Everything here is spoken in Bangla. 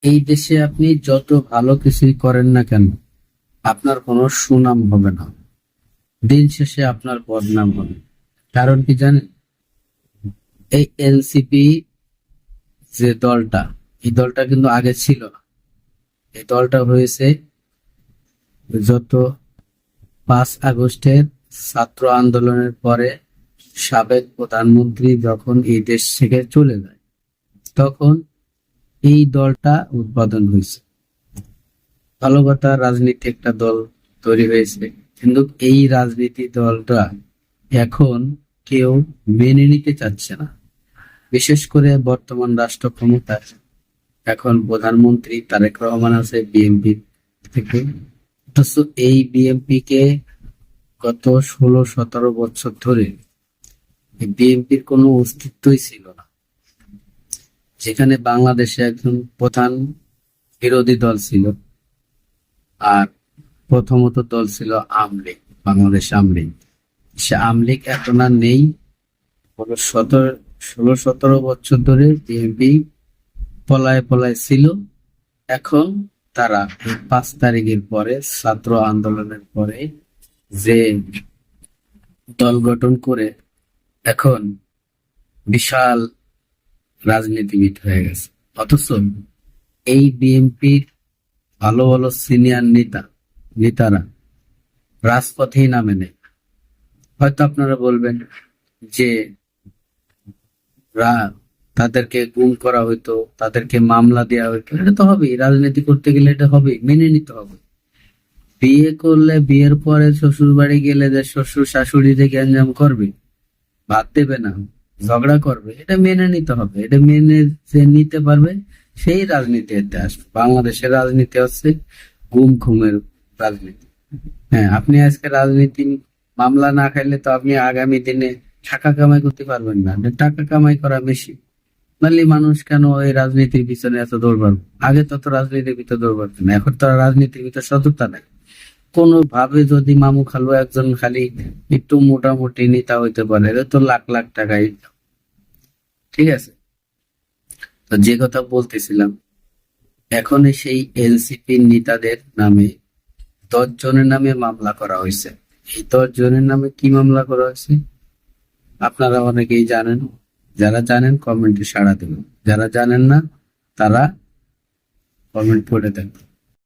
এই দেশে আপনি যত ভালো কিছুই করেন না কেন, আপনার কোনো সুনাম হবে না। দিন শেষে আপনার বদনাম হবে। কারণ কি জানেন? এই এনসিপি যে দলটা, এই দলটা কিন্তু আগে ছিল না। এই দলটা হয়েছে যত 5 আগস্টের ছাত্র আন্দোলনের পরে সাবেক প্রধানমন্ত্রী যখন এই দেশ থেকে চলে যায়, তখন এই দলটা উদ্বোধন হয়েছে। ভালো কথা, রাজনীতি একটা দল তৈরি হয়েছে, কিন্তু এই রাজনীতি দলটা এখন কেউ মেনে নিতে চাচ্ছে না। বিশেষ করে বর্তমান রাষ্ট্র ক্ষমতায় এখন প্রধানমন্ত্রী তারেক রহমান আছে বিএনপি থেকে। অথচ এই বিএনপি কে গত 16-17 বছর ধরে বিএনপির কোনো অস্তিত্বই ছিল না। যেখানে বাংলাদেশে একজন প্রধান বিরোধী দল ছিল, আর প্রথমত দল ছিল আওয়ামী লীগ, বাংলাদেশ আওয়ামী লীগ। সে আওয়ামী লীগ এখন আর নেই। 16-17 বছর ধরে বিএনপি পলায় পলায় ছিল। এখন তারা এই 5 তারিখের পরে, ছাত্র আন্দোলনের পরে যে দল গঠন করে এখন বিশাল রাজনীতিবিদ হয়ে গেছে। অথচ এই বিএনপির ভালো ভালো সিনিয়র নেতারা রাজপথেই নামে নেই। হয়তো আপনারা বলবেন যে রা তাদেরকে গুম করা হইতো, তাদেরকে মামলা দেওয়া হইতো, এটা তো হবেই। রাজনীতি করতে গেলে এটা হবে, মেনে নিতে হবে। বিয়ে করলে বিয়ের পরে শ্বশুর বাড়ি গেলে যে শ্বশুর শাশুড়ি যে গ্যাঞ্জাম করবে, ভাত দেবে না, ঝগড়া করবে, এটা মেনে নিতে হবে। এটা মেনে যে নিতে পারবে সেই রাজনীতিতে আসবে। বাংলাদেশের রাজনীতি হচ্ছে গুম খুমের রাজনীতি। হ্যাঁ, আপনি আজকে রাজনীতি মামলা না খাইলে তো আপনি আগামী দিনে টাকা কামাই করতে পারবেন না। টাকা কামাই করা বেশি, নাহলে মানুষ কেন এই রাজনীতির পিছনে এত দৌড়? আগে তত রাজনীতির ভিতরে দৌড় না, এখন তো আর রাজনীতির ভিতরে সততা নাই। কোনো ভাবে যদি মামু খালু একজন খালি একটু মোটামুটি নেতা হইতে পারে, এটা তো লাখ লাখ টাকা income। ঠিক আছে, তো যে কথা বলতেছিলাম, এখন সেই এনসিপি নেতাদের নামে 10 জনের নামে মামলা করা হয়েছে। এই 10 জনের নামে কি মামলা করা হয়েছে আপনারা অনেকেই জানেন। যারা জানেন কমেন্টে সাড়া দেবেন, যারা জানেন না তারা কমেন্ট করে দেন।